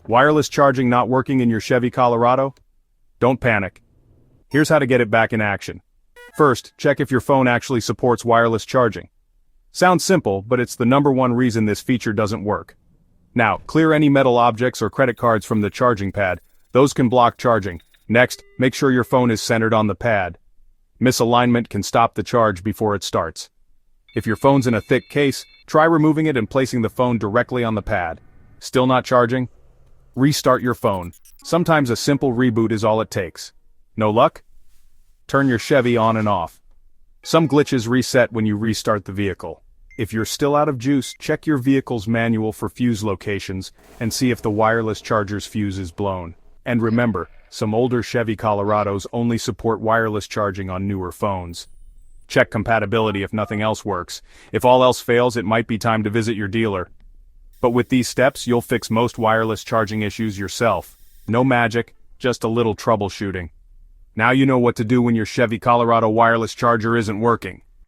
Wireless charging not working in your Chevy Colorado? Don't panic. Here's how to get it back in action. First, check if your phone actually supports wireless charging. Sounds simple, but it's the #1 reason this feature doesn't work. Now, clear any metal objects or credit cards from the charging pad. Those can block charging. Next, make sure your phone is centered on the pad. Misalignment can stop the charge before it starts. If your phone's in a thick case, try removing it and placing the phone directly on the pad. Still not charging? Restart your phone. Sometimes a simple reboot is all it takes. No luck? Turn your Chevy on and off. Some glitches reset when you restart the vehicle. If you're still out of juice, check your vehicle's manual for fuse locations and see if the wireless charger's fuse is blown. And remember, some older Chevy Colorados only support wireless charging on newer phones. Check compatibility if nothing else works. If all else fails, it might be time to visit your dealer. But with these steps, you'll fix most wireless charging issues yourself. No magic, just a little troubleshooting. Now you know what to do when your Chevy Colorado wireless charger isn't working.